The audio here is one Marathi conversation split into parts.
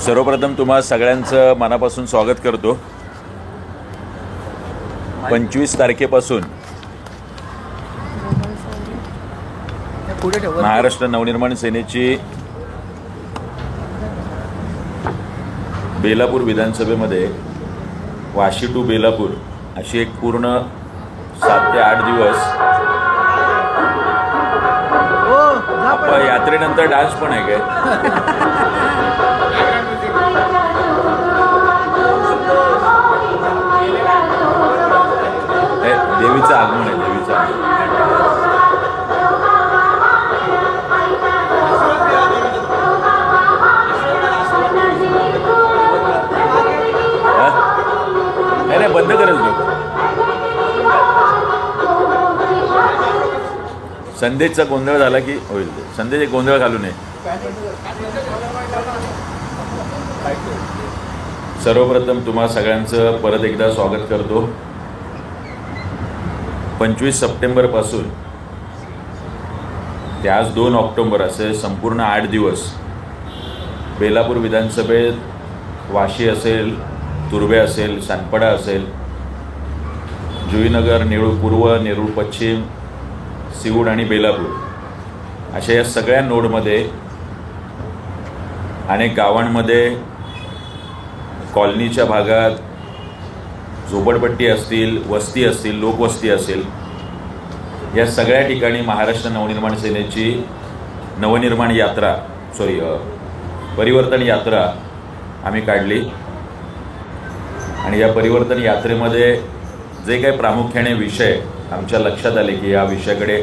सर्वप्रथम तुम्हा सगळ्यांचं मनापासून स्वागत करतो। 25 तारखेपासून महाराष्ट्र नवनिर्माण सेनेची बेलापूर विधानसभेमध्ये वाशी टू बेलापूर अशी एक पूर्ण 7 ते 8 दिवस यात्रेनंतर डान्स पण आहे काय? देवीचं आगमन आहे, देवीचं आगमन। नाही बंद करेल तो संदेशचा गोंधळ झाला की होईल। संदेश एक गोंधळ घालू नये। सर्वप्रथम तुम्हा सगळ्यांचं परत एकदा स्वागत करतो। 25 सप्टेंबरपासून ते आज 2 ऑक्टोबर असे संपूर्ण 8 दिवस बेलापूर विधानसभेत वाशी असेल, तुर्भे असेल, सानपाडा असेल, जुईनगर, नेरूळ पूर्व, नेरूळ पश्चिम, सिवूड आणि बेलापूर अशा या सगळ्या नोडमध्ये अनेक गावांमध्ये, कॉलनीच्या भागात, झोपडपट्टी असतील, वस्ती असतील, लोकवस्ती असेल, या सगळ्या ठिकाणी महाराष्ट्र नवनिर्माण सेनेची परिवर्तन यात्रा आम्ही काढली। आणि या परिवर्तन यात्रेमध्ये जे काही प्रामुख्याने विषय आमच्या लक्षात आले की या विषयाकडे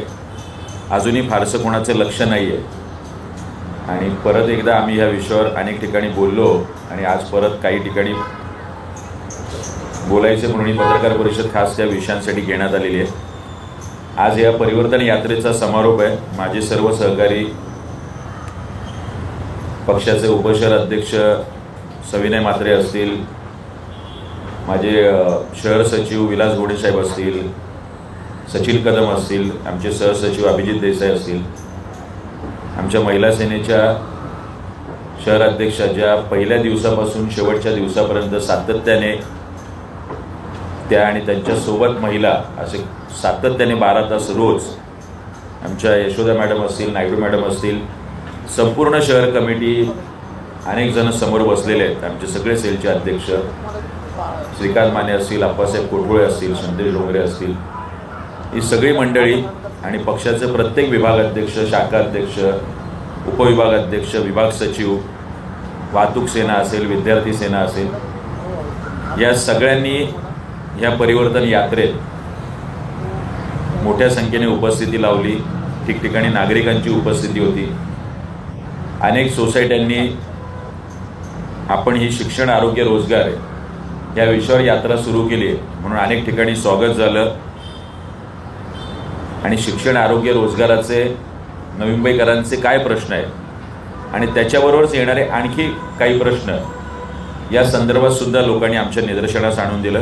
अजूनही फारसं कोणाचं लक्ष नाही आहे, आणि परत एकदा आम्ही या विषयावर अनेक ठिकाणी बोललो आणि आज परत काही ठिकाणी बोलायचे म्हणून पत्रकार परिषद खास त्या विषयांसाठी घेण्यात आलेली आहे। आज या परिवर्तन यात्रेचा समारोप आहे। माझे सर्व सहकारी, पक्षाचे उपशहर अध्यक्ष सविनय म्हात्रे असतील, माझे शहर सचिव विलास गोडे साहेब असतील, सचिन कदम असतील, आमचे सहसचिव अभिजित देसाई असतील, आमच्या महिला सेनेच्या शहर अध्यक्षा ज्या पहिल्या दिवसापासून शेवटच्या दिवसापर्यंत सातत्याने त्या आणि त्यांच्यासोबत महिला असे सातत्याने 12 तास रोज, आमच्या यशोदा मॅडम असतील, नायडू मॅडम असतील, संपूर्ण शहर कमिटी, अनेक जण समोर बसलेले आहेत, आमचे सगळे सेलचे अध्यक्ष श्रीकांत माने असतील, आप्पासाहेब कोटगुळे असतील, संदेश डोंगरे असतील, ही सगळी मंडळी आणि पक्षाचे प्रत्येक विभाग अध्यक्ष, शाखा अध्यक्ष, उपविभाग अध्यक्ष, विभाग सचिव, वाहतूक सेना असेल, विद्यार्थी सेना असेल, या सगळ्यांनी ह्या परिवर्तन यात्रेत मोठ्या संख्येने उपस्थिती लावली। ठिकठिकाणी नागरिकांची उपस्थिती होती। अनेक सोसायट्यांनी आपण ही शिक्षण, आरोग्य, रोजगार या विषयावर यात्रा सुरू केली म्हणून अनेक ठिकाणी स्वागत झालं। आणि शिक्षण, आरोग्य, रोजगाराचे नवी मुंबईकरांचे काय प्रश्न आहेत आणि त्याच्याबरोबरच येणारे आणखी काही प्रश्न या संदर्भात सुद्धा लोकांनी आमच्या निदर्शनास आणून दिलं।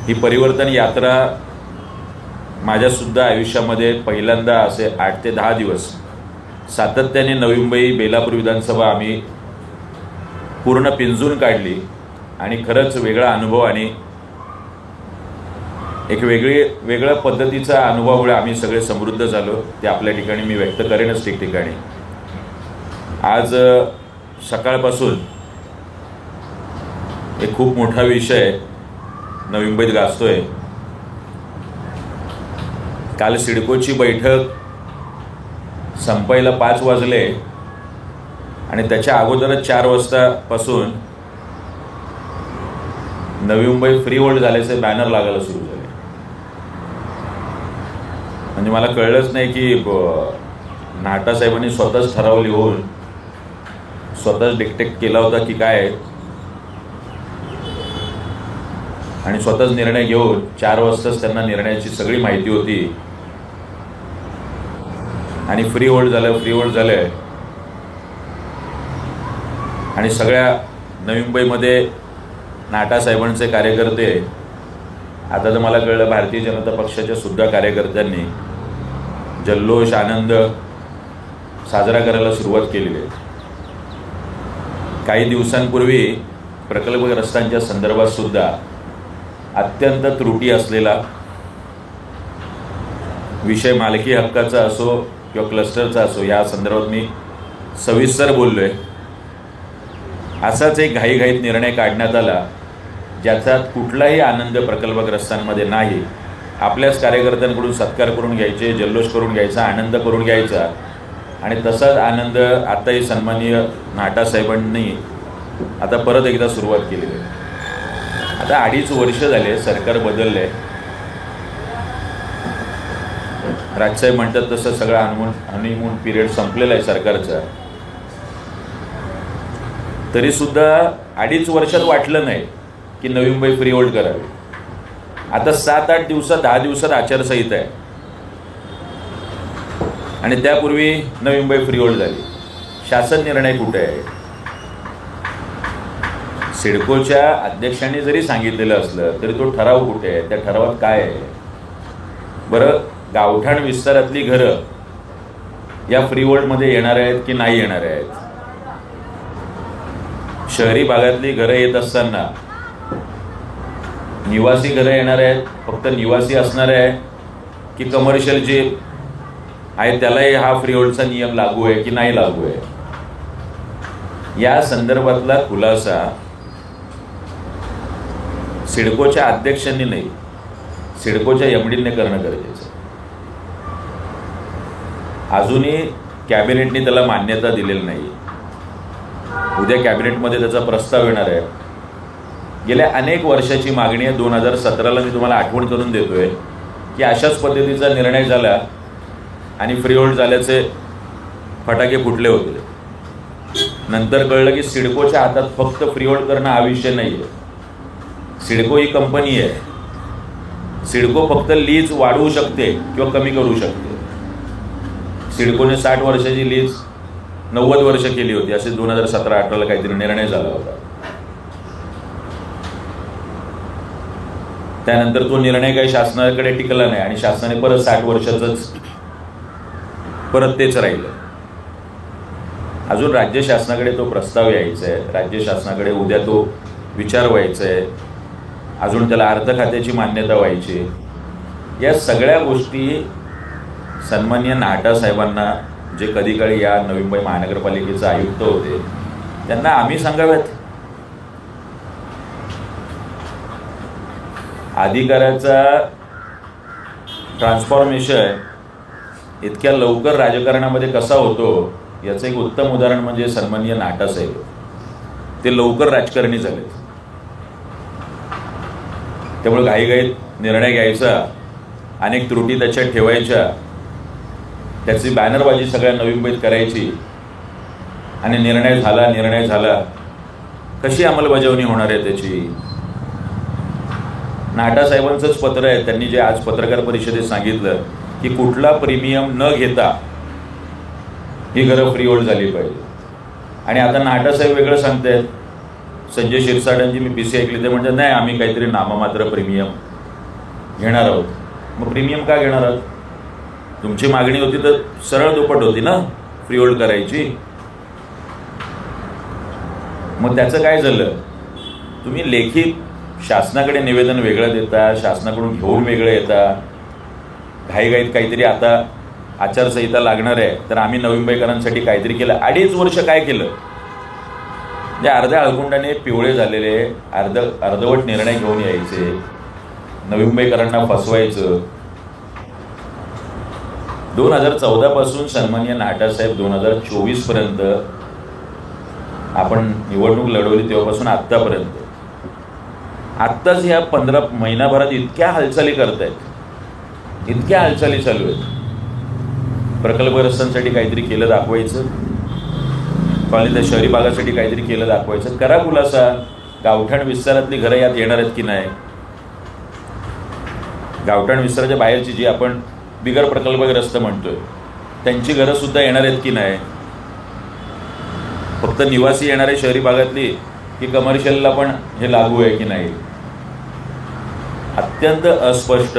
ही परिवर्तन यात्रा माझ्यासुद्धा आयुष्यामध्ये पहिल्यांदा असे 8 ते 10 दिवस सातत्याने नवी मुंबई बेलापूर विधानसभा आम्ही पूर्ण पिंजून काढली आणि खरंच वेगळा अनुभव आणि एक वेगळ्या पद्धतीचा अनुभवामुळे आम्ही सगळे समृद्ध झालो। ते आपल्या ठिकाणी मी व्यक्त करेनच ठिकठिकाणी। आज सकाळपासून एक खूप मोठा विषय नवी मुंबईत गाजतोय। काल सिडकोची बैठक संपायला 5 वाजले आणि त्याच्या अगोदरच 4 वाजतापासून नवी मुंबई फ्री वर्ल्ड झाल्याचे बॅनर लागायला सुरू झाले। म्हणजे मला कळलंच नाही की नाटा साहेबांनी स्वतःच ठराव लिहून स्वतःच डिक्टेट केला होता की काय, आणि स्वतःच निर्णय घेऊन 4 वाजताच त्यांना निर्णयाची सगळी माहिती होती आणि फ्री वर्ल्ड झालं। आणि सगळ्या नवी मुंबईमध्ये नाटा साहेबांचे कार्यकर्ते, आता तर मला कळलं भारतीय जनता पक्षाच्या सुद्धा कार्यकर्त्यांनी जल्लोष, आनंद साजरा करायला सुरुवात केलेली आहे। काही दिवसांपूर्वी प्रकल्पग्रस्तांच्या संदर्भात सुद्धा अत्यंत त्रुटी असलेला विषय मालकी हक्काचा असो किंवा क्लस्टरचा असो या संदर्भात मी सविस्तर बोललो आहे. असाच एक घाईघाईत निर्णय काढण्यात आला ज्याचा कुठलाही आनंद प्रकल्पग्रस्तांमध्ये नाही. आपल्याच कार्यकर्त्यांकडून सत्कार करून घ्यायचे, जल्लोष करून घ्यायचा, आनंद करून घ्यायचा आणि तसाच आनंद आताही सन्माननीय नाटासाहेबांनी आता परत एकदा सुरुवात केलेली आहे. आता 2.5 वर्ष झाले, सरकार बदललं आहे. राजसाहेब म्हणतात तसं सगळा हनीमून पिरियड संपलेला आहे सरकारचा. तरीसुद्धा 2.5 वर्षात वाटलं नाही की नवी मुंबई फ्री होल्ड करावी. आता 7-8 दिवसात 10 दिवसात आचारसंहिता आहे आणि त्यापूर्वी नवी मुंबई फ्री होल्ड झाली. शासन निर्णय कुठे आहे? सिडकोच्या अध्यक्षांनी जरी सांगितलेलं असलं तरी तो ठराव कुठे आहे? त्या ठरावात काय आहे? बरं, गावठाण विस्तारातली घरं या फ्री होल्डमध्ये येणार आहेत की नाही येणार आहेत? शहरी भागातली घरं येत असताना निवासी घरं येणार आहेत, फक्त निवासी असणार आहे की कमर्शियल जे आहे त्यालाही हा फ्री होल्डचा नियम लागू आहे की नाही लागू आहे? या संदर्भातला खुलासा सिडकोच्या अध्यक्षांनी नाही, सिडकोच्या एमडीने करणं गरजेचं. अजूनही कॅबिनेटने त्याला मान्यता दिलेली नाही. उद्या कॅबिनेटमध्ये त्याचा प्रस्ताव येणार आहे. गेल्या अनेक वर्षाची मागणी आहे. 2017ला मी तुम्हाला आठवण करून देतोय की अशाच पद्धतीचा निर्णय झाला आणि फ्री होल्ड झाल्याचे फटाके फुटले होते. नंतर कळलं की सिडकोच्या हातात फक्त फ्री होल्ड करणं हा विषय नाही आहे. सिडको ही कंपनी आहे. सिडको फक्त लीज वाढवू शकते किंवा कमी करू शकते. सिडकोने 60 वर्षाची लीज 90 वर्ष केली होती, असे 2017-18ला काहीतरी निर्णय झाला होता. त्यानंतर तो निर्णय काही शासनाकडे टिकला नाही आणि शासनाने परत 60 वर्षाचंच परत तेच राहिलं. अजून राज्य शासनाकडे तो प्रस्ताव यायचा आहे. राज्य शासनाकडे उद्या तो विचार व्हायचा आहे. अजून त्याला अर्थ खात्याची मान्यता व्हायची. या सगळ्या गोष्टी सन्माननीय नाटा साहेबांना, जे कधी काळी या नवी मुंबई महानगरपालिकेचे आयुक्त होते, त्यांना आम्ही सांगाव्यात. अधिकाराचा ट्रान्सफॉर्मेशन इतक्या लवकर राजकारणामध्ये कसा होतो याचं एक उत्तम उदाहरण म्हणजे सन्माननीय नाटा साहेब. ते लवकर राजकारणी झाले. त्यामुळे घाईघाईत निर्णय घ्यायचा, अनेक त्रुटी त्याच्यात ठेवायच्या, त्याची बॅनरबाजी सगळ्या नवी मुंबईत करायची आणि निर्णय झाला कशी अंमलबजावणी होणार आहे त्याची? नाटा साहेबांचंच पत्र आहे. त्यांनी जे आज पत्रकार परिषदेत सांगितलं की कुठला प्रीमियम न घेता ही घरं फ्री होल्ड झाली पाहिजे. आणि आता नाटा साहेब वेगळं सांगतायत. संजय शिरसाटांची मी पीसी ऐकली, ते म्हणजे नाही आम्ही काहीतरी नाममात्र प्रीमियम घेणार आहोत. मग प्रीमियम का घेणार आहोत? तुमची मागणी होती तर सरळ दुप्पट होती ना फ्री होल्ड करायची. मग त्याचं काय झालं? तुम्ही लेखी शासनाकडे निवेदन वेगळं देता, शासनाकडून घेऊन वेगळं येता. घाईघाईत काहीतरी आता आचारसंहिता लागणार आहे तर आम्ही नवी मुंबईकरांसाठी काहीतरी केलं. 2.5 वर्ष काय केलं? जे अर्ध्या अळकुंडाने पिवळे झालेले अर्धवट निर्णय घेऊन यायचे, नवी मुंबईकरांना फसवायचं. 2014 पासून सन्माननीय नाटा साहेब 2024 पर्यंत आपण निवडणूक लढवली तेव्हापासून आत्तापर्यंत आत्ताच ह्या 15 महिनाभरात इतक्या हालचाली करतायत, इतक्या हालचाली चालू आहेत. प्रकल्पग्रस्तांसाठी काहीतरी केलं दाखवायचं, कॉलनीतल्या शहरी भागासाठी काहीतरी केलं दाखवायचं. करा खुलासा. गावठाण विस्तारातली घरं यात येणार आहेत की नाही? गावठाण विस्ताराच्या बाहेरची जी आपण बिगर प्रकल्पग्रस्त म्हणतोय त्यांची घरं सुद्धा येणार आहेत की नाही? फक्त निवासी येणार आहे शहरी भागातली की कमर्शियलला पण हे लागू आहे की नाही? अत्यंत अस्पष्ट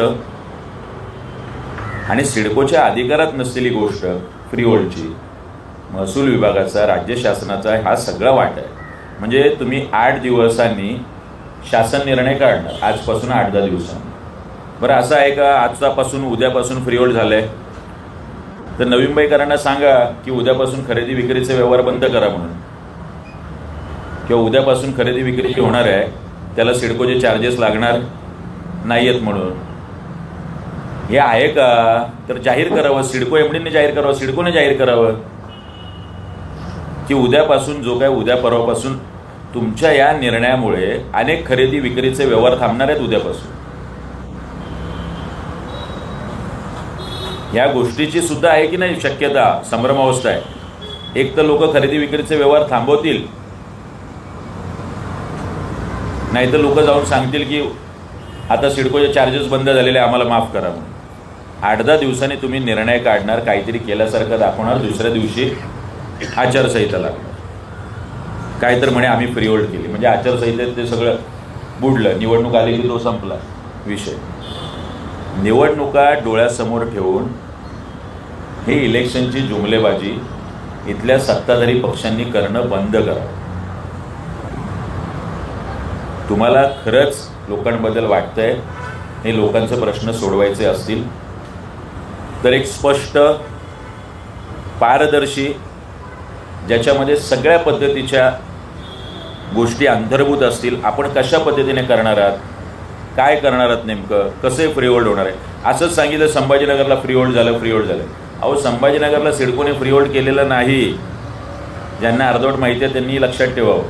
आणि सिडकोच्या अधिकारात नसलेली गोष्ट फ्री होल्डची महसूल विभागाचा, राज्य शासनाचा हा सगळा वाटा आहे. म्हणजे तुम्ही 8 दिवसांनी शासन निर्णय काढणार, आजपासून 8-10 दिवसांनी. बरं, असं आहे का आजपासून उद्यापासून फ्री होल्ड झालं आहे तर नवी मुंबईकरांना सांगा की उद्यापासून खरेदी विक्रीचे व्यवहार बंद करा म्हणून, किंवा उद्यापासून खरेदी विक्री जी होणार आहे त्याला सिडकोचे चार्जेस लागणार नाही आहेत म्हणून. हे आहे का? तर जाहीर करावं, सिडको एमडीने जाहीर करावं, सिडकोने जाहीर करावं की उद्यापासून जो काय उद्या परवापासून तुमच्या या निर्णयामुळे अनेक खरेदी विक्रीचे व्यवहार थांबणार आहेत उद्यापासून. या गोष्टीची सुद्धा आहे की नाही शक्यता, संभ्रमावस्था आहे. एक तर लोक खरेदी विक्रीचे व्यवहार थांबवतील, नाही तर लोक जाऊन सांगतील की आता सिडकोचे चार्जेस बंद झालेले आम्हाला माफ करा म्हणून. 8-10 दिवसांनी तुम्ही निर्णय काढणार, काहीतरी केल्यासारखं दाखवणार, दुसऱ्या दिवशी आचारसंहिता लागणार. काय तर म्हणे आम्ही फ्री होल्ड केली, म्हणजे आचारसंहितेत ते सगळं बुडलं. निवडणूक आली की तो संपला विषय. निवडणुका डोळ्यासमोर ठेवून हे इलेक्शनची जुमलेबाजी इथल्या सत्ताधारी पक्षांनी करणं बंद करावं. तुम्हाला खरंच लोकांबद्दल वाटतंय हे लोकांचे प्रश्न सोडवायचे असतील तर एक स्पष्ट, पारदर्शी, ज्याच्यामध्ये सगळ्या पद्धतीच्या गोष्टी अंतर्भूत असतील, आपण कशा पद्धतीने करणार आहात, काय करणार आहात, नेमकं कसे फ्री होल्ड होणार आहे. असंच सांगितलं संभाजीनगरला फ्री होल्ड झालं, फ्री होल्ड झालं. अहो, संभाजीनगरला सिडकोने फ्री होल्ड केलेलं नाही. ज्यांना अर्धवट माहिती आहे त्यांनी लक्षात ठेवावं.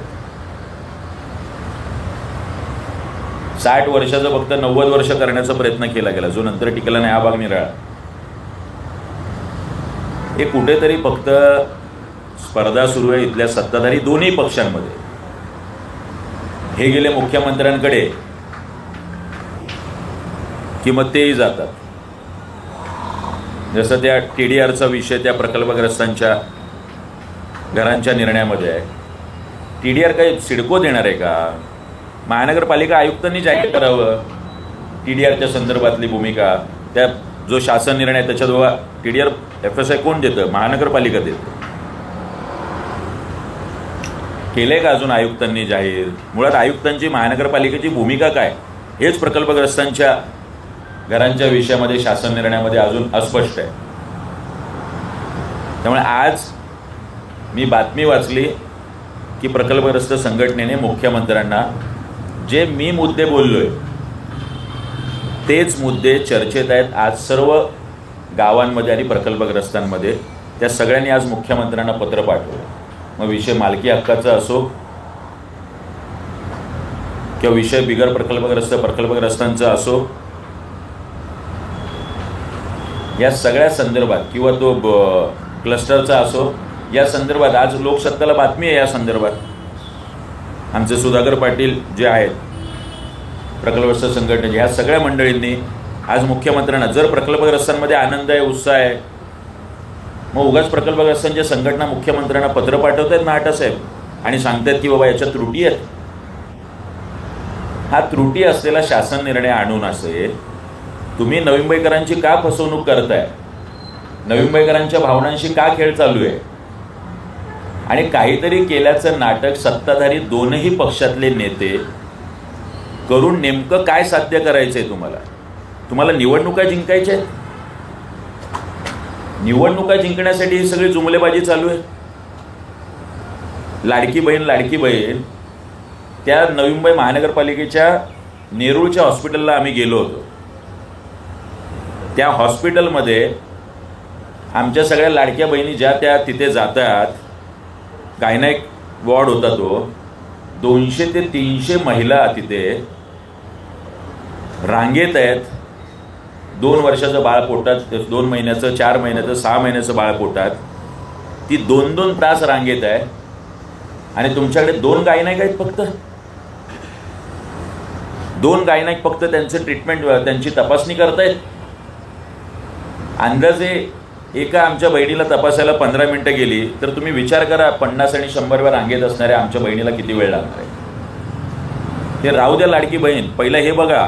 60 वर्षाचं फक्त 90 वर्ष करण्याचा प्रयत्न केला गेला, जो नंतर टिकला नाही, हा भाग निराळा. हे कुठेतरी फक्त स्पर्धा सुरू आहे इथल्या सत्ताधारी दोन्ही पक्षांमध्ये. हे गेले मुख्यमंत्र्यांकडे की मग तेही जातात. जसं त्या TDRचा विषय त्या प्रकल्पग्रस्तांच्या घरांच्या निर्णयामध्ये आहे. TDR काही सिडको देणार आहे का? महानगरपालिका आयुक्तांनी जाहीर करावं TDRच्या संदर्भातली भूमिका. त्या जो शासन निर्णय त्याच्याद्वारे TDR FSI कोण देतं? महानगरपालिका देतं. केलंय का अजून आयुक्तांनी जाहीर? मुळात आयुक्तांची महानगरपालिकेची भूमिका काय हेच प्रकल्पग्रस्तांच्या घरांच्या विषयामध्ये शासन निर्णयामध्ये अजून अस्पष्ट आहे. त्यामुळे आज मी बातमी वाचली की प्रकल्पग्रस्त संघटनेने मुख्यमंत्र्यांना जे मी मुद्दे बोललोय तेच मुद्दे चर्चेत आहेत आज सर्व गावांमध्ये आणि प्रकल्पग्रस्तांमध्ये. त्या सगळ्यांनी आज मुख्यमंत्र्यांना पत्र पाठवलं. मग विषय मालकी हक्काचा असो किंवा विषय बिगर प्रकल्पग्रस्तांचा असो, या सगळ्या संदर्भात, किंवा तो क्लस्टरचा असो, या संदर्भात आज लोकसत्ताला बातमी आहे. या संदर्भात आमचे सुधाकर पाटील जे आहेत प्रकल्पग्रस्त संघटनेचे, ह्या सगळ्या मंडळींनी आज मुख्यमंत्र्यांना, जर प्रकल्पग्रस्तांमध्ये आनंद आहे, उत्साह आहे, मग उगाच प्रकल्पग्रस्तांच्या संघटना मुख्यमंत्र्यांना पत्र पाठवत आहेत नाटा साहेब आणि सांगतायत की बाबा याच्या त्रुटी आहेत. हा त्रुटी असलेला शासन निर्णय आणून असे तुम्ही नवी मुंबईकरांची का फसवणूक करताय? नवी मुंबईकरांच्या भावनांशी का खेळ चालू आहे? आणि काहीतरी केल्याचं नाटक सत्ताधारी दोनही पक्षातले नेते करून नेमकं काय साध्य करायचंय तुम्हाला? तुम्हाला निवडणुका जिंकायच्या आहेत. निवडणुका जिंकण्यासाठी ही सगळी जुमलेबाजी चालू आहे. लाडकी बहीण त्या नवी मुंबई महानगरपालिकेच्या नेरूळच्या हॉस्पिटलला आम्ही गेलो होतो. त्या हॉस्पिटलमध्ये आमच्या सगळ्या लाडक्या बहिणी ज्या त्या तिथे जातात, गायनाक वॉर्ड होता तो, 200 ते 300 महिला तिथे रांगेत आहेत. 2 वर्षाचं बाळ पोटात, 2 महिन्याचं, 4 महिन्याचं, 6 महिन्याचं बाळ पोटात, ती 2-2 तास रांगेत आहे. आणि तुमच्याकडे 2 गायनाक आहेत, फक्त 2 गायनाक फक्त त्यांचं ट्रीटमेंट, त्यांची तपासणी करतायत. अंदाजे एका आमच्या बहिणीला तपासायला 15 मिनिटं गेली तर तुम्ही विचार करा 50 आणि 100 वेळा रांगेत असणाऱ्या आमच्या बहिणीला किती वेळ लागणार आहे. ते राहू द्या लाडकी बहीण, पहिलं हे बघा.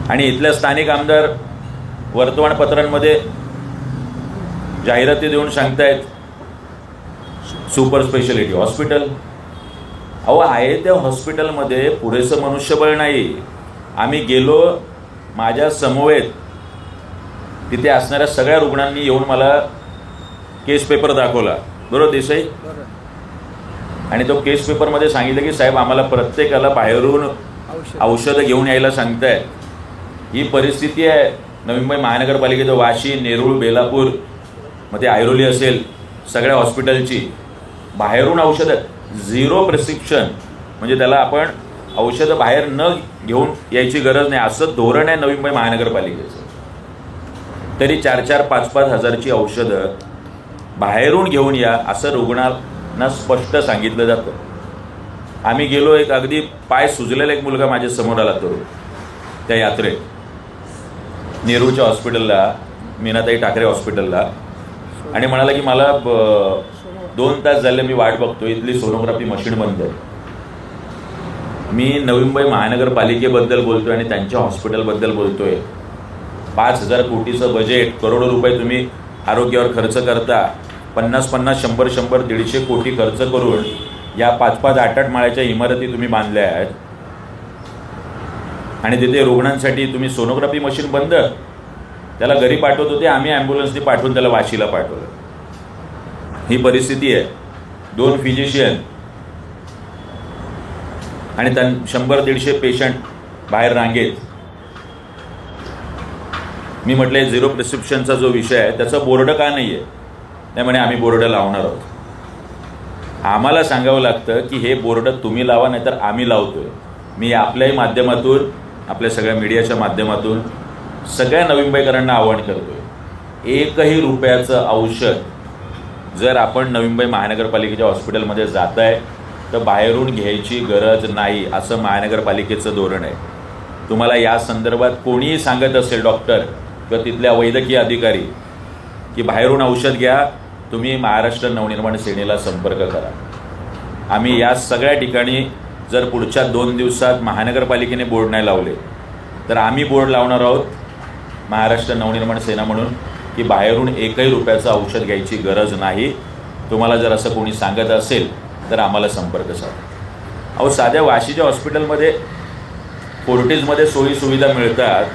आणि इथल्या स्थानिक आमदार वर्तमानपत्रांमध्ये जाहिराती देऊन सांगतायत सुपर स्पेशालिटी हॉस्पिटल, अहो आहे त्या हॉस्पिटलमध्ये पुरेसं मनुष्यबळ नाही. आम्ही गेलो, माझ्या समवेत तिथे असणाऱ्या सगळ्या रुग्णांनी येऊन मला केस पेपर दाखवला, बरोबर देसाई, आणि तो केस पेपरमध्ये सांगितलं की साहेब आम्हाला प्रत्येकाला बाहेरून औषधं घेऊन यायला सांगताय. ही परिस्थिती आहे नवी मुंबई महानगरपालिकेचं. वाशी, नेरूळ, बेलापूर, मग ते ऐरोली असेल, सगळ्या हॉस्पिटलची बाहेरून औषधं, झिरो प्रिस्क्रिप्शन, म्हणजे त्याला आपण औषधं बाहेर न घेऊन यायची गरज नाही असं धोरण आहे नवी मुंबई महानगरपालिकेचं. तरी 4-4, 5-5 हजारची औषधं बाहेरून घेऊन या असं रुग्णांना स्पष्ट सांगितलं जातं. आम्ही गेलो, एक अगदी पाय सुजलेला एक मुलगा माझ्या समोर आला तो त्या यात्रेत, नेरूळच्या हॉस्पिटलला, मीनाताई ठाकरे हॉस्पिटलला, आणि म्हणाला की मला 2 तास झाले मी वाट बघतो, इथली सोनोग्राफी मशीन बंद आहे. मी नवी मुंबई महानगरपालिकेबद्दल बोलतोय आणि त्यांच्या हॉस्पिटलबद्दल बोलतोय. 5,000 कोटीचं बजेट, करोडो रुपये तुम्ही आरोग्यावर खर्च करता, 50-50, 100-100, 150 कोटी खर्च करून या 5-5, 8-8 माळ्याच्या इमारती तुम्ही बांधल्या आहेत, आणि तिथे रुग्णांसाठी तुम्ही सोनोग्राफी मशीन बंद. त्याला घरी पाठवत होते, आम्ही ॲम्ब्युलन्सनी पाठवून त्याला वाशीला पाठवलं. ही परिस्थिती आहे. 2 फिजिशियन आणि 100-150 पेशंट बाहेर रांगेत. मी म्हटलं झिरो प्रिस्क्रिप्शनचा जो विषय आहे त्याचा बोर्ड का नाही आहे? नाही म्हणे आम्ही बोर्ड लावणार आहोत. आम्हाला सांगावं लागतं की हे बोर्ड तुम्ही लावा, नाही तर आम्ही लावतोय. मी आपल्याही माध्यमातून, आपल्या सगळ्या मीडियाच्या माध्यमातून सगळ्या नवी मुंबईकरांना आवाहन करतोय, 1ही रुपयाचं औषध जर आपण नवी मुंबई महानगरपालिकेच्या हॉस्पिटलमध्ये जात आहे तर बाहेरून घ्यायची गरज नाही असं महानगरपालिकेचं धोरण आहे. तुम्हाला या संदर्भात कोणीही सांगत असेल, डॉक्टर किंवा तिथल्या वैद्यकीय अधिकारी, की बाहेरून औषध घ्या, तुम्ही महाराष्ट्र नवनिर्माण सेनेला संपर्क करा. आम्ही या सगळ्या ठिकाणी जर पुढच्या 2 दिवसात महानगरपालिकेने बोर्ड नाही लावले तर आम्ही बोर्ड लावणार आहोत महाराष्ट्र नवनिर्माण सेना म्हणून, की बाहेरून 1ही रुपयाचं औषध घ्यायची गरज नाही. तुम्हाला जर असं कोणी सांगत असेल तर आम्हाला संपर्क साधा. अहो साध्या वाशीच्या हॉस्पिटलमध्ये फोर्टिजमध्ये सोयीसुविधा मिळतात,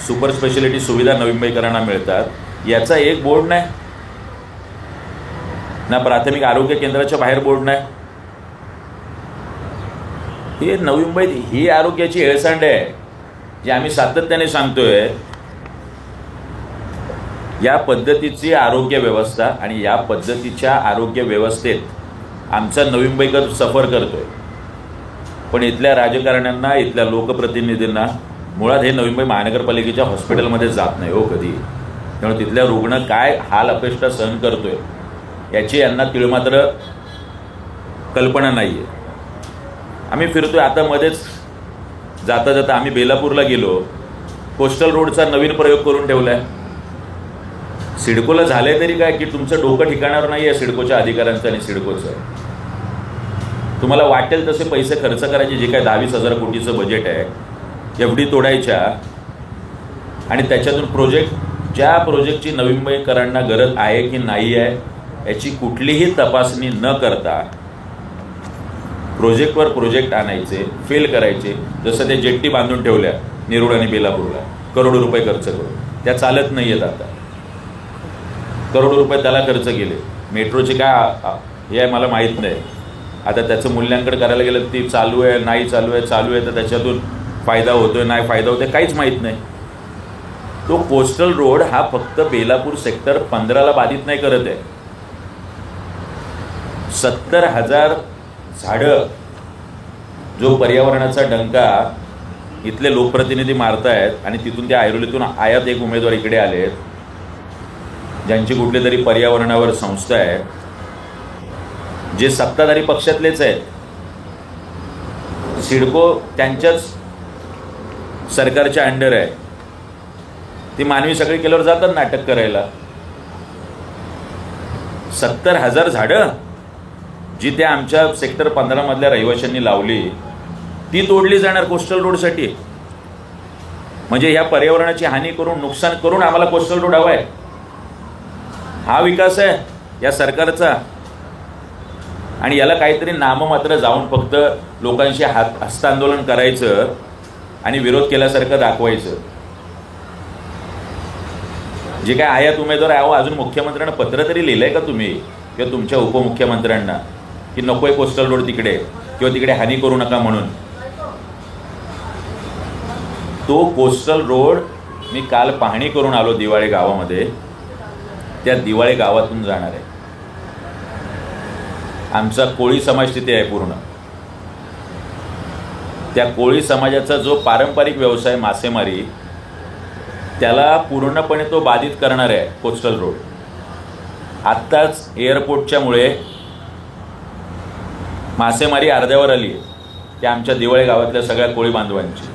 सुपर स्पेशालिटी सुविधा नवी मुंबईकरांना मिळतात, याचा एक बोर्ड नाही ना. प्राथमिक आरोग्य केंद्राच्या बाहेर बोर्ड नाही. हे नवी मुंबईत ही आरोग्याची हेळसांड आहे जी आम्ही सातत्याने सांगतोय. या पद्धतीची आरोग्य व्यवस्था आणि या पद्धतीच्या आरोग्य व्यवस्थेत आमचा नवी मुंबईकर सफर करतोय. पण इथल्या राजकारण्यांना, इथल्या लोकप्रतिनिधींना मुळात हे नवी मुंबई महानगरपालिकेच्या हॉस्पिटलमध्ये जात नाही हो कधी. त्यामुळे तिथल्या रुग्ण काय हाल अपेष्टा सहन करतोय याची यांना तिळमात्र कल्पना नाही आहे. आम्ही फिरतोय, आता मध्येच जाता जाता आम्ही बेलापूरला गेलो, कोस्टल रोडचा नवीन प्रयोग करून ठेवला आहे. सिडकोला झालंय तरी काय की तुमचं डोकं ठिकाणावर नाही आहे सिडकोच्या अधिकाऱ्यांचं आणि सिडकोचं. तुम्हाला वाटेल तसे पैसे खर्च करायचे, जे काय 10-20 हजार कोटीचं बजेट आहे एवढी तोडायच्या, आणि त्याच्यातून प्रोजेक्ट, ज्या प्रोजेक्टची नवी मुंबईकरांना गरज आहे की नाही आहे याची कुठलीही तपासणी न करता प्रोजेक्टवर प्रोजेक्ट आणायचे, फेल करायचे. जसं ते जेट्टी बांधून ठेवल्या नेरूळ आणि बेलापूरला करोडो रुपये खर्च करून, त्या चालत नाही आहेत. आता करोडो रुपये त्याला खर्च केले. मेट्रोचे काय हे आहे मला माहीत नाही. आता त्याचं मूल्यांकन करायला गेलं ती चालू आहे, नाही चालू आहे, चालू आहे तर त्याच्यातून फायदा होतोय, नाही फायदा होतोय, काहीच माहीत नाही. तो कोस्टल रोड हा फक्त बेलापूर सेक्टर 15ला बाधित नाही करत आहे. 70,000 झाडं, जो पर्यावरणाचा डंका इथले लोकप्रतिनिधी मारतायत, आणि तिथून त्या ऐरोलीतून आयात एक उमेदवार इकडे आलेत ज्यांची कुठली तरी पर्यावरणावर संस्था आहे, जे सत्ताधारी पक्षातलेच आहेत. सिडको त्यांच्याच सरकारच्या अंडर आहे. ती मानवी सगळी केल्यावर जातात नाटक करायला. 70,000 झाडं जी त्या आमच्या सेक्टर 15 मधल्या रहिवाशांनी लावली ती तोडली जाणार कोस्टल रोडसाठी. म्हणजे ह्या पर्यावरणाची हानी करून, नुकसान करून आम्हाला कोस्टल रोड हवा आहे. हा विकास आहे या सरकारचा. आणि याला काहीतरी नाममात्र जाऊन फक्त लोकांशी हस्तांदोलन करायचं आणि विरोध केल्यासारखं दाखवायचं. जे काय आयात उमेदवार आहे, अजून मुख्यमंत्र्यांना पत्र तरी लिहिलंय का तुम्ही किंवा तुमच्या उपमुख्यमंत्र्यांना की नकोय कोस्टल रोड तिकडे किंवा तिकडे हानी करू नका म्हणून? तो कोस्टल रोड मी काल पाहणी करून आलो दिवाळे गावामध्ये. त्या दिवाळे गावातून जाणार आहे. आमचा कोळी समाज तिथे आहे पूर्ण. त्या कोळी समाजाचा जो पारंपरिक व्यवसाय मासेमारी, त्याला पूर्णपणे तो बाधित करणार आहे कोस्टल रोड. आत्ताच एअरपोर्टच्यामुळे मासेमारी अर्ध्यावर आली आहे त्या आमच्या दिवाळे गावातल्या सगळ्या कोळी बांधवांची.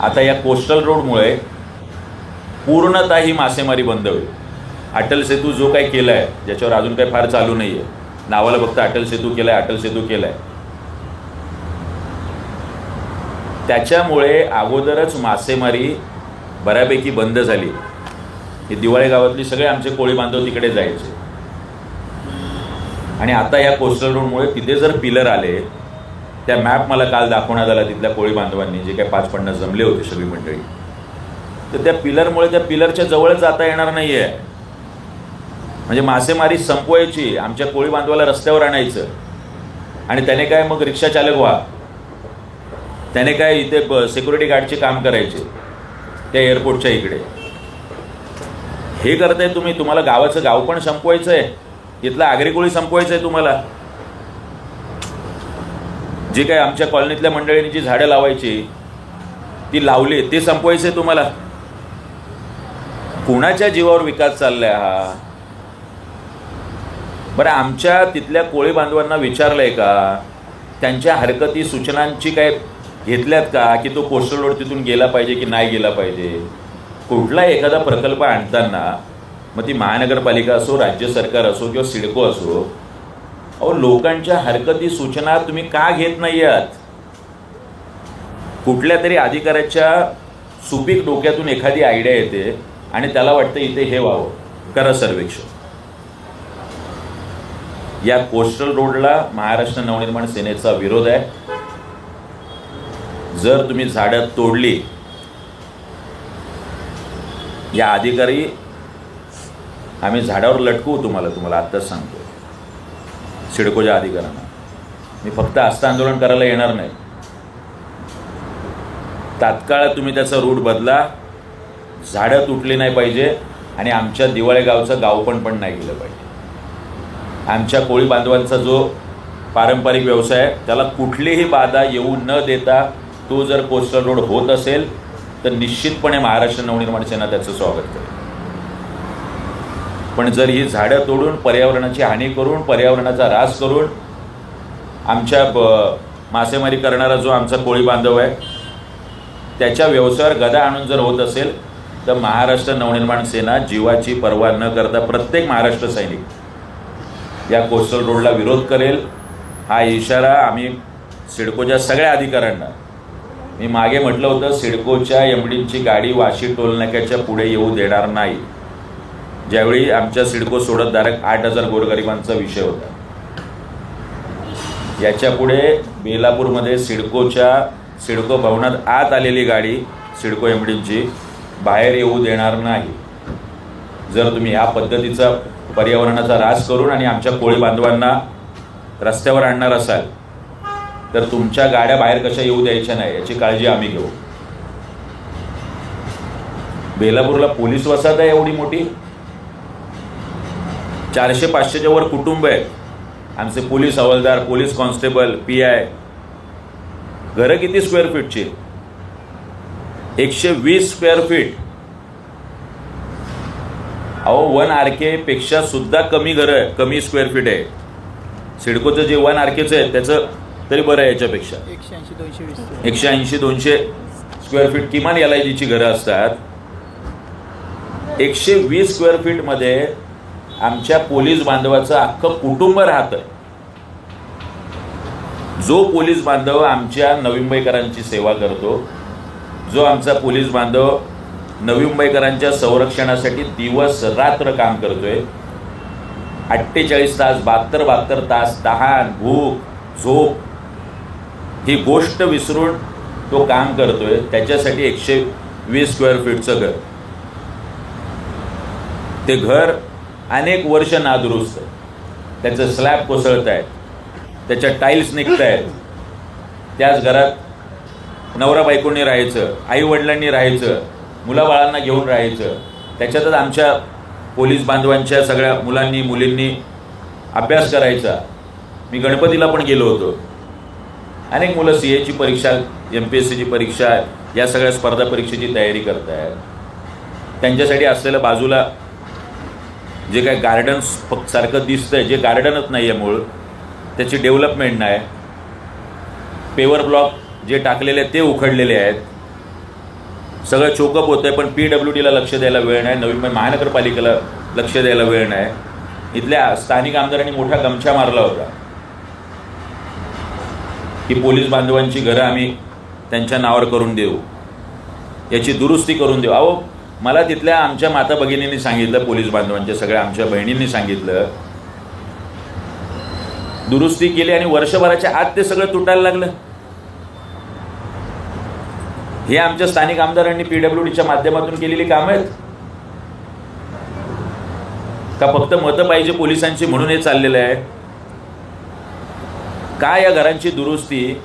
आता या कोस्टल रोडमुळे पूर्णतः ही मासेमारी बंद होईल. अटल सेतू जो काही केला आहे, ज्याच्यावर अजून काही फार चालू नाही आहे, नावाला फक्त अटल सेतू केला आहे, अटल सेतू केला आहे, त्याच्यामुळे अगोदरच मासेमारी बऱ्यापैकी बंद झाली. ही दिवाळे गावातली सगळे आमचे कोळी बांधव तिकडे जायचे. आणि आता या कोस्टल रोडमुळे तिथे जर पिलर आले, त्या मॅप मला काल दाखवण्यात आला तिथल्या कोळी बांधवांनी, जे काही 5-50 जमले होते सगळी मंडळी, तर त्या पिलरमुळे त्या पिलरच्या जवळच जाता येणार नाही आहे. म्हणजे मासेमारी संपवायची, आमच्या कोळी बांधवाला रस्त्यावर आणायचं आणि त्याने काय मग रिक्षा चालक व्हा, त्याने काय इथे सिक्युरिटी गार्डचे काम करायचे त्या एअरपोर्टच्या इकडे. हे करताय तुम्ही. तुम्हाला गावाचं गाव पण संपवायचं आहे, इथलं आगरी कोळी संपवायचं आहे तुम्हाला. जे काय आमच्या कॉलनीतल्या मंडळींनी जी झाडं लावायची ती लावली, ते संपवायचं आहे तुम्हाला. कुणाच्या जीवावर विकास चाललाय हा? बरं, आमच्या तिथल्या कोळी बांधवांना विचारलंय का? त्यांच्या हरकती सूचनांची काय घेतल्यात का की तो कोस्टल रोड तिथून गेला पाहिजे की नाही गेला पाहिजे? कुठला एखादा प्रकल्प आणताना, मग ती महानगरपालिका असो, राज्य सरकार असो किंवा सिडको असो, अहो लोकांच्या हरकती सूचना तुम्ही का घेत नाही आहात? कुठल्या तरी अधिकाऱ्याच्या सुपीक डोक्यातून एखादी आयडिया येते आणि त्याला वाटतं इथे हे व्हावं, करा सर्वेक्षण. या कोस्टल रोडला महाराष्ट्र नवनिर्माण सेनेचा विरोध आहे. जर तुम्ही झाडं तोडली, या अधिकारी आम्ही झाडावर लटकवू तुम्हाला आत्ताच सांगतो, सिडकोच्या अधिकाऱ्यांना. मी फक्त हस्तांदोलन करायला येणार नाही. तात्काळ तुम्ही त्याचा रूट बदला. झाडं तुटली नाही पाहिजे आणि आमच्या दिवाळे गावचं गावपण पण नाही गेलं पाहिजे. आमच्या कोळी बांधवांचा जो पारंपरिक व्यवसाय आहे, त्याला कुठलीही बाधा येऊ न देता तो जर कोस्टल रोड होत असेल तर निश्चितपणे महाराष्ट्र नवनिर्माण सेना त्याचं स्वागत करेल. पण जर ही झाडं तोडून, पर्यावरणाची हानी करून, पर्यावरणाचा ऱ्हास करून आमच्या मासेमारी करणारा जो आमचा कोळी बांधव आहे त्याच्या व्यवसायावर गदा आणून जर होत असेल तर महाराष्ट्र नवनिर्माण सेना जीवाची पर्वा न करता प्रत्येक महाराष्ट्र सैनिक या कोस्टल रोडला विरोध करेल. हा इशारा आम्ही सिडकोच्या सगळ्या अधिकाऱ्यांना, मी मागे म्हटलं होतं सिडकोच्या एमडीची गाडी वाशी टोलनाक्याच्या पुढे येऊ देणार नाही, ज्यावेळी आमच्या सिडको सोडतधारक 8,000 गोरगरिबांचा विषय होता. याच्या पुढे बेलापूरमध्ये सिडको भवनात आत आलेली गाडी सिडको एमडीची बाहेर येऊ देणार नाही. जर तुम्ही या पद्धतीचा पर्यावरणाचा ऱ्हास करून आणि आमच्या कोळी बांधवांना रस्त्यावर आणणार असाल तर तुमच्या गाड्या बाहेर कशा येऊ द्यायच्या नाही याची काळजी आम्ही घेऊ. बेलापूरला पोलीस वसाहत आहे एवढी मोठी, 400-500च्या वर कुटुंब आहेत. आमचे पोलीस हवालदार, पोलीस कॉन्स्टेबल, PI. घरं किती स्क्वेअर फीटची? 120 square feet. अहो 1 RK पेक्षा सुद्धा कमी घरं, कमी स्क्वेअर फीट आहे. सिडकोचं जे 1 RKचं आहे त्याचं तरी बरं आहे याच्यापेक्षा. 180-200 स्क्वेअर फीट किमान LIGची घरं असतात. 120 स्क्वेअर फीटमध्ये आमच्या पोलीस बांधवाचं अख्खं कुटुंब राहतं. जो पोलीस बांधव आमच्या नवी मुंबईकरांची सेवा करतो, जो आमचा पोलीस बांधव नवी मुंबईकरांच्या संरक्षणासाठी दिवस रात्र काम करतोय, 48 तास 72 तास तहान भूक झोप ही गोष्ट विसरून तो काम करतोय. त्याच्यासाठी 120 स्क्वेअर फीटचं घर, ते घर अनेक वर्ष नादुरुस्त, त्याचं स्लॅब कोसळत आहेत, त्याच्या टाईल्स निघत आहेत. त्याच घरात नवरा बायकोंनी राहायचं, आई वडिलांनी राहायचं, मुलाबाळांना घेऊन राहायचं. त्याच्यातच आमच्या पोलीस बांधवांच्या सगळ्या मुलांनी मुलींनी अभ्यास करायचा. मी गणपतीला पण गेलो होतो. अनेक मुलं CAची परीक्षा, MPSCची परीक्षा, या सगळ्या स्पर्धा परीक्षेची तयारी करत आहेत. त्यांच्यासाठी असलेलं बाजूला जे काय गार्डन सारखं दिसतंय, जे गार्डनच नाही आहे मूळ, त्याची डेव्हलपमेंट नाही. पेवर ब्लॉक जे टाकलेले आहेत ते उखडलेले आहेत. सगळं चोकअप होतं आहे, पण PWDला लक्ष द्यायला वेळ नाही, नवी मुंबई महानगरपालिकेला लक्ष द्यायला वेळ नाही. इथल्या स्थानिक आमदारांनी मोठा गमछा मारला होता की पोलीस बांधवांची घरं आम्ही त्यांच्या नावावर करून देऊ, याची दुरुस्ती करून देऊ. अहो, मला तिथल्या आमच्या माता भगिनींनी सांगितलं, पोलीस बांधवांच्या सगळ्या आमच्या बहिणींनी सांगितलं, दुरुस्ती केली आणि वर्षभराच्या आत ते सगळं तुटायला लागलं. हे आमच्या स्थानिक आमदारांनी PWDच्या माध्यमातून केलेली कामं आहेत का फक्त मतं पाहिजे पोलिसांची म्हणून हे चाललेलं आहे? का या घरांची दुरुस्ती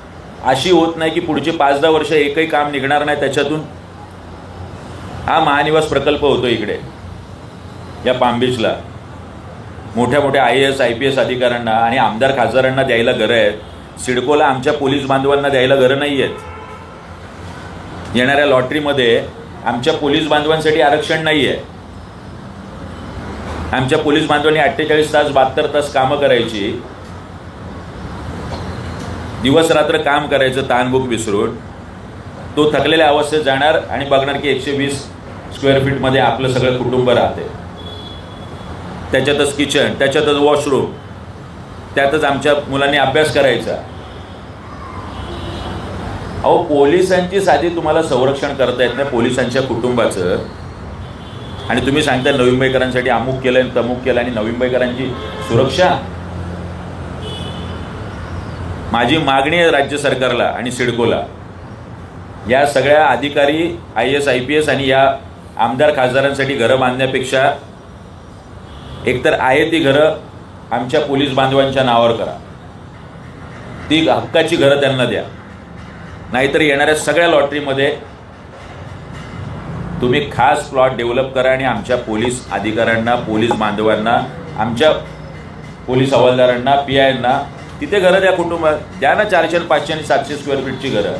अशी होत नाही की पुढचे 5-10 वर्ष एकही काम निघणार नाही त्याच्यातून? हा महानिवास प्रकल्प होतो इकडे या पाम बीचला. मोठ्या मोठ्या IAS IPS अधिकाऱ्यांना आणि आमदार खासदारांना द्यायला घरं आहेत. सिडकोला आमच्या पोलीस बांधवांना द्यायला घरं नाही आहेत. येणाऱ्या लॉटरीमध्ये आमच्या पोलीस बांधवांसाठी आरक्षण नाही आहे. आमच्या पोलीस बांधवांनी 48 तास 72 तास कामं करायची, दिवस रात्र काम करायचं ताणभूक विसरून. तो थकलेल्या अवस्थेत जाणार आणि बघणार की 120 स्क्वेअर फीटमध्ये आपलं सगळं कुटुंब राहते. त्याच्यातच किचन, त्याच्यातच वॉशरूम, त्यातच आमच्या मुलांनी अभ्यास करायचा. अहो, पोलिसांची साधी तुम्हाला संरक्षण करता येत नाही पोलिसांच्या कुटुंबाचं, आणि तुम्ही सांगता नवी मुंबईकरांसाठी अमुक केलं आणि तमुक केलं आणि नवी मुंबईकरांची सुरक्षा. माझी मागणी आहे राज्य सरकारला आणि सिडकोला, या सगळ्या अधिकारी IAS IPS आणि या आमदार खासदारांसाठी घरं बांधण्यापेक्षा एकतर आहे ती घरं आमच्या पोलीस बांधवांच्या नावावर करा, ती हक्काची घरं त्यांना द्या. नाहीतर येणाऱ्या सगळ्या लॉटरीमध्ये तुम्ही खास प्लॉट डेव्हलप करा आणि आमच्या पोलीस अधिकाऱ्यांना, पोलीस बांधवांना, आमच्या पोलीस हवालदारांना, PIंना तिथे घरं द्या. कुटुंबात द्या ना 400, 500 आणि 700 स्क्वेअर फीटची घरं.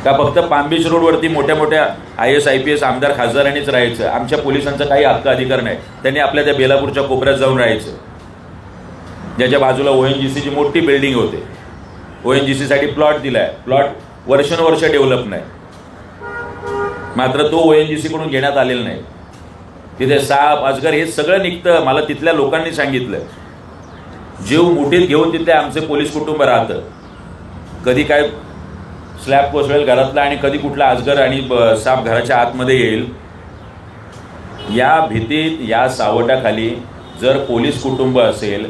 का फक्त पाम बीच रोडवरती मोठ्या मोठ्या IAS IPS आमदार खासदारांनीच राहायचं? आमच्या पोलिसांचा काही हक्क अधिकार नाही. त्यांनी आपल्या त्या बेलापूरच्या कोपऱ्यात जाऊन राहायचं, ज्याच्या बाजूला ONGCची मोठी बिल्डिंग होते. ONGCसाठी प्लॉट दिला आहे, प्लॉट वर्षानुवर्ष डेव्हलप नाही, मात्र तो ONGCकडून घेण्यात आलेला नाही. तिथे साप अजगर हे सगळं निघतं. मला तिथल्या लोकांनी सांगितलं, जीव मुठीत घेऊन तिथे आमचे पोलीस कुटुंब राहतं. कधी काय स्लॅब कोसळेल घरातला आणि कधी कुठला अजगर आणि साप घराच्या आतमध्ये येईल, या भीतीत, या सावटाखाली जर पोलीस कुटुंब असेल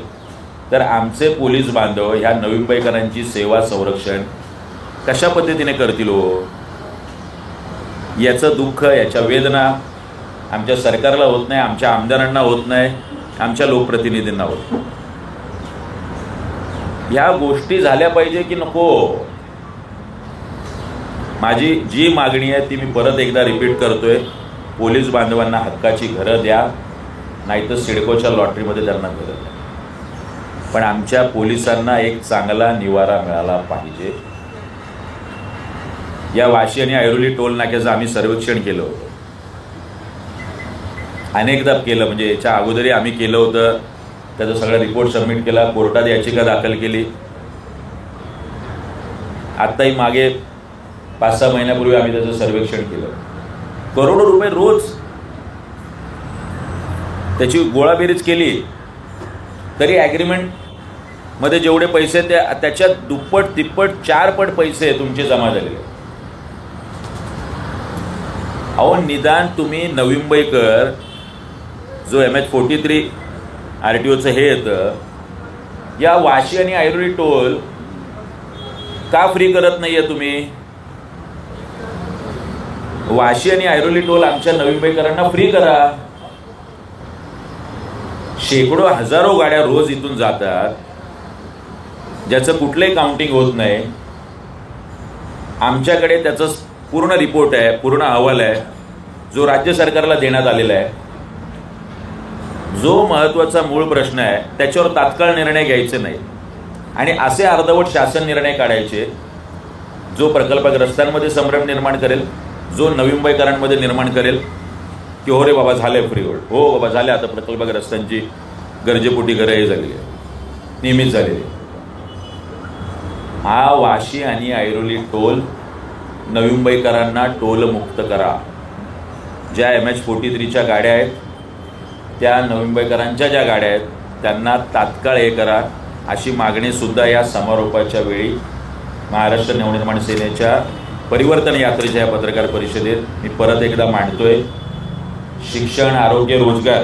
तर आमचे पोलीस बांधव ह्या नवी मुंबईकरांची सेवा संरक्षण कशा पद्धतीने करतील हो? याचं दुःख, याच्या वेदना आमच्या सरकारला होत नाही, आमच्या आमदारांना होत नाही, आमच्या लोकप्रतिनिधींना होत नाही. ह्या गोष्टी झाल्या पाहिजे की नको? माझी जी मागणी आहे ती मी परत एकदा रिपीट करतोय, पोलीस बांधवांना हक्काची घरं द्या, नाहीतर सिडकोच्या लॉटरीमध्ये त्यांना घरं द्या. पण आमच्या पोलिसांना एक चांगला निवारा मिळाला पाहिजे. या वाशी आणि ऐरोली टोल नाक्याचं आम्ही सर्वेक्षण केलं होतं, अनेकदा केलं, म्हणजे याच्या अगोदरही आम्ही केलं होतं. त्याचा सगळा रिपोर्ट सबमिट केला, कोर्टात याचिका दाखल केली. आत्ताही मागे 5-6 महिन्यापूर्वी आम्ही त्याचं सर्वेक्षण केलं. करोडो रुपये रोज त्याची गोळाबेरीज केली, तरी ॲग्रीमेंटमध्ये जेवढे पैसे त्याच्यात दुप्पट तिप्पट 4 पट पैसे तुमचे जमा झालेले. अहो, निदान तुम्ही नवी मुंबईकर जो MH43 RTOचं हे येतं, या वाशी आणि ऐरोली टोल का फ्री करत नाही आहे तुम्ही? वाशी आणि ऐरोली टोल आमच्या नवी मुंबईकरांना फ्री करा. शेकडो हजारो गाड्या रोज इथून जातात, ज्याचं कुठलंही काउंटिंग होत नाही. आमच्याकडे त्याचं पूर्ण रिपोर्ट आहे, पूर्ण अहवाल आहे, जो राज्य सरकारला देण्यात आलेला आहे. जो महत्त्वाचा मूळ प्रश्न आहे त्याच्यावर तात्काळ निर्णय घ्यायचे नाही आणि असे अर्धवट शासन निर्णय काढायचे जो प्रकल्पग्रस्तांमध्ये संभ्रम निर्माण करेल, जो नवी मुंबईकरांमध्ये निर्माण करेल की हो रे बाबा झालंय फ्री होल्ड, हो बाबा झाले आता प्रकल्पग्रस्तांची गरजेपोटी घरं हे झालेली आहे, नियमित झालेली. हा वाशी आणि ऐरोली टोल नवी मुंबईकरांना टोलमुक्त करा. ज्या MH43च्या गाड्या आहेत त्या नवी मुंबईकरांच्या ज्या गाड्या आहेत त्यांना तात्काळ हे करा, अशी मागणीसुद्धा या समारोपाच्या वेळी महाराष्ट्र नवनिर्माण सेनेच्या परिवर्तन यात्रेच्या या पत्रकार परिषदेत मी परत एकदा मांडतोय. शिक्षण, आरोग्य, रोजगार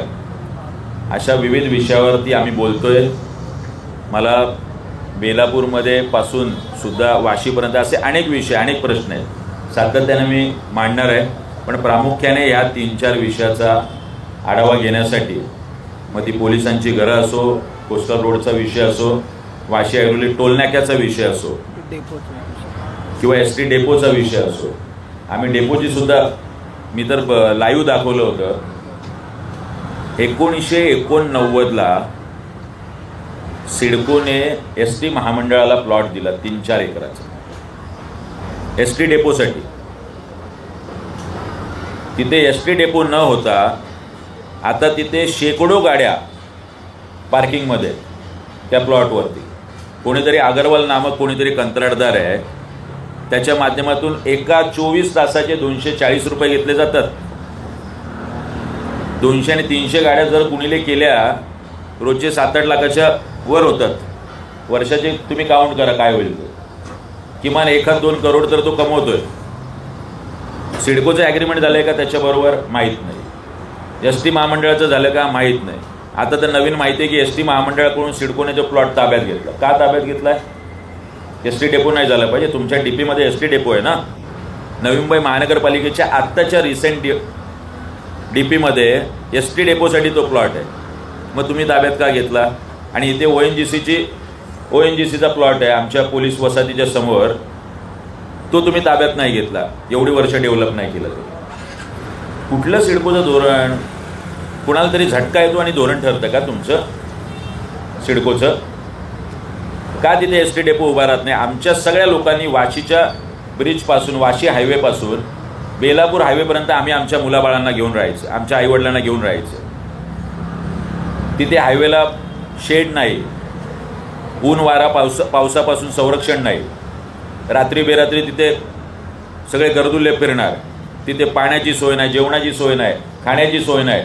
अशा विविध विषयावरती आम्ही बोलतोय. मला बेलापूरमध्ये पासून सुद्धा वाशीपर्यंत असे अनेक विषय, अनेक प्रश्न आहेत, सातत्याने मी मांडणार आहे. पण प्रामुख्याने या 3-4 विषयाचा आढावा घेण्यासाठी, मग ती पोलिसांची घरं असो, कोस्टल रोडचा विषय असो, वाशी ऐरोली टोलनाक्याचा विषय असो किंवा ST डेपोचा विषय असो. आम्ही डेपोची सुद्धा मी तर लाईव्ह दाखवलं होतं. 1989ला सिडकोने ST महामंडळाला प्लॉट दिला 3-4 एकराचा ST डेपोसाठी. तिथे ST डेपो न होता आता तिथे शेकडो गाड्या पार्किंगमध्ये त्या प्लॉटवरती. कोणीतरी अगरवाल नामक कोणीतरी कंत्राटदार आहे, त्याच्या माध्यमातून एका 24 तासाचे 240 रुपये घेतले जातात. 200 आणि 300 गाड्या जर कुणीले केल्या रोजचे 7-8 लाखाच्या वर होतात. वर्षाचे तुम्ही काउंट करा काय होईल ते. किमान 1-2 करोड तर तो कमवतोय. सिडकोचं ॲग्रीमेंट झालं आहे का त्याच्याबरोबर माहीत नाही. ST महामंडळाचं झालं का माहीत नाही. आता तर नवीन माहिती आहे की ST महामंडळाकडून सिडकोने जो प्लॉट ताब्यात घेतला. का ताब्यात घेतला आहे? ST डेपो नाही झाला पाहिजे. तुमच्या DPमध्ये ST डेपो आहे ना. नवी मुंबई महानगरपालिकेच्या आत्ताच्या रिसेंट DPमध्ये ST डेपोसाठी तो प्लॉट आहे. मग तुम्ही ताब्यात का घेतला? आणि इथे ONGCचा प्लॉट आहे आमच्या पोलीस वसाहतीच्या समोर, तो तुम्ही ताब्यात नाही घेतला. एवढी वर्ष डेव्हलप नाही केलं. कुठलं सिडकोचं धोरण? कुणाला तरी झटका येतो आणि धोरण ठरतं का तुमचं सिडकोचं? का तिथे ST डेपो उभा राहत नाही? आमच्या सगळ्या लोकांनी वाशीच्या ब्रिजपासून, वाशी हायवेपासून बेलापूर हायवेपर्यंत आम्ही आमच्या मुलाबाळांना घेऊन राहायचं, आमच्या आईवडिलांना घेऊन राहायचं. तिथे हायवेला शेड नाही, ऊन वारा पावसापासून संरक्षण नाही. रात्री बेरात्री तिथे सगळे गर्दुल्ले फिरणार. तिथे पाण्याची सोय नाही, जेवणाची सोय नाही, खाण्याची सोय नाही.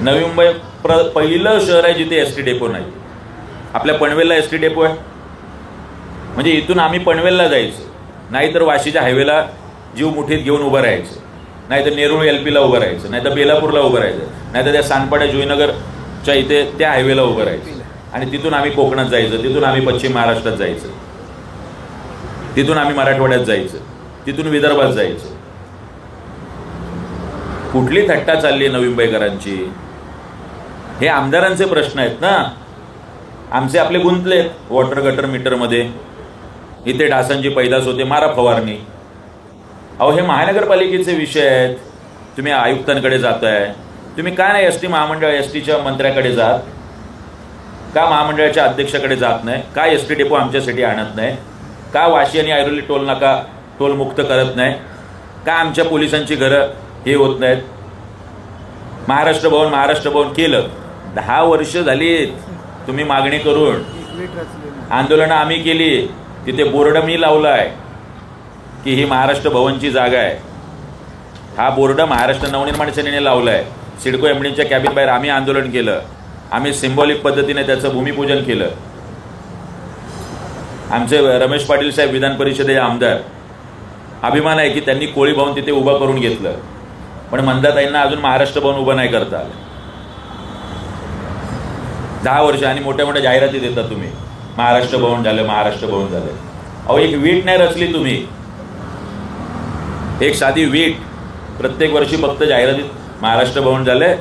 नवी मुंबई पहिलं शहर आहे जिथे ST डेपो नाही. आपल्या पनवेलला ST डेपो आहे, म्हणजे इथून आम्ही पनवेलला जायचं, नाहीतर वाशीच्या हायवेला जीव मुठीत घेऊन उभं राहायचं, नाहीतर नेरूळ LPला उभं राहायचं, नाहीतर बेलापूरला उभं राहायचं, नाहीतर त्या सानपाड्या जुईनगरच्या इथे त्या हायवेला उभं राहायचं. आणि तिथून आम्ही कोकणात जायचं, तिथून आम्ही पश्चिम महाराष्ट्रात जायचं, तिथून आम्ही मराठवाड्यात जायचं, तिथून विदर्भात जायचं. कुठली थट्टा चालली नवी मुंबईकरांची? हे आमदारांचे प्रश्न आहेत ना. आमचे आपले गुंतलेत वॉटर गटर मीटरमध्ये. इथे डासांची पैदास होते, मारा फवारणी. अहो हे महानगरपालिकेचे विषय आहेत. तुम्ही आयुक्तांकडे जाताय, तुम्ही का नाही ST महामंडळ STच्या मंत्र्याकडे जात? का महामंडळाच्या अध्यक्षाकडे जात नाही? का ST डेपो आमच्यासाठी आणत नाही? का वाशी आणि ऐरोली टोल नाका टोलमुक्त करत नाही? का आमच्या पोलिसांची घरं हे होत नाहीत? महाराष्ट्र भवन केलं. 10 वर्ष झाली तुम्ही मागणी करून, आंदोलनं आम्ही केली. तिथे बोर्ड मी लावला आहे की ही महाराष्ट्र भवनची जागा आहे. हा बोर्ड महाराष्ट्र नवनिर्माण सेनेने लावला आहे. सिडको MDच्या कॅबिन बाहेर आम्ही आंदोलन केलं. आम्ही सिम्बॉलिक पद्धतीने त्याचं भूमिपूजन केलं. आमचे रमेश पाटील साहेब विधान परिषदेचे आमदार, अभिमान आहे की त्यांनी कोळी भवन तिथे उभं करून घेतलं. पण मंदाताईंना अजून महाराष्ट्र भवन उभं नाही करता आलं. 10 वर्ष आणि मोठ्या मोठ्या जाहिराती देता तुम्ही, महाराष्ट्र भवन झालं, महाराष्ट्र भवन झालं. अहो, एक वीट नाही रचली तुम्ही. एक साधी वीट. प्रत्येक वर्षी फक्त जाहिरातीत महाराष्ट्र भवन झालंय,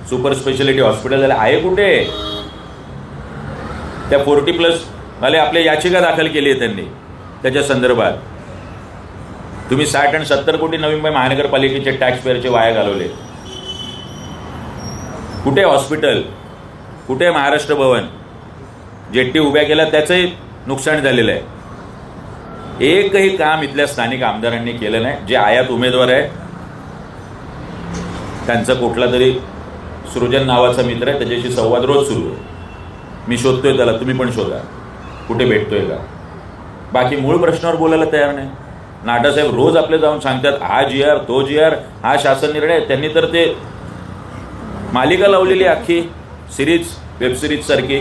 सुपर स्पेशालिटी हॉस्पिटल झालं. आहे कुठे? त्या 40+ वाले आपल्या याचिका दाखल केली आहे त्यांनी त्याच्या संदर्भात. तुम्ही 60 आणि 70 कोटी नवी मुंबई महानगरपालिकेचे टॅक्स पेअरचे वाया घालवले. कुठे हॉस्पिटल? कुठे महाराष्ट्र भवन? जेट्टी उभ्या केल्या त्याचंही नुकसान झालेलं आहे. एकही काम इथल्या स्थानिक आमदारांनी केलं नाही. जे आयात उमेदवार आहे त्यांचा कुठला तरी सृजन नावाचा मित्र आहे, त्याच्याशी संवाद रोज सुरू आहे. मी शोधतोय त्याला, तुम्ही पण शोधा कुठे भेटतोय का. बाकी मूळ प्रश्नावर बोलायला तयार नाही. नाटासाहेब रोज आपले जाऊन सांगतात हा GR, तो GR, हा शासन निर्णय. त्यांनी तर ते मालिका लावलेली अख्खी सिरीज, वेब सिरीज सारखी.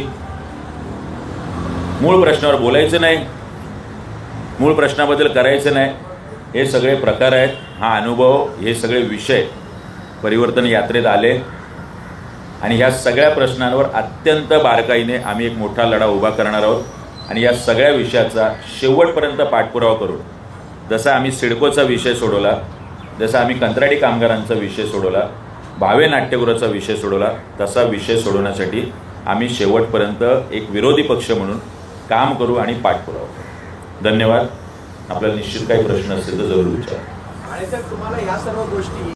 मूळ प्रश्नावर बोलायचं नाही, मूळ प्रश्नाबद्दल करायचं नाही. हे सगळे प्रकार आहेत. हा अनुभव, हे सगळे विषय परिवर्तन यात्रेत आले आणि ह्या सगळ्या प्रश्नांवर अत्यंत बारकाईने आम्ही एक मोठा लढा उभा करणार आहोत. आणि या सगळ्या विषयाचा शेवटपर्यंत पाठपुरावा करून, जसा आम्ही सिडकोचा विषय सोडवला, जसा आम्ही कंत्राटी कामगारांचा विषय सोडवला, भावे नाट्यगृहाचा विषय सोडवला, तसा विषय सोडवण्यासाठी आम्ही शेवटपर्यंत एक विरोधी पक्ष म्हणून काम करू आणि पाठपुरावा करू. धन्यवाद. आपल्याला निश्चित काही प्रश्न असतील तर जरूर विचारा. आणि सर, तुम्हाला या सर्व गोष्टी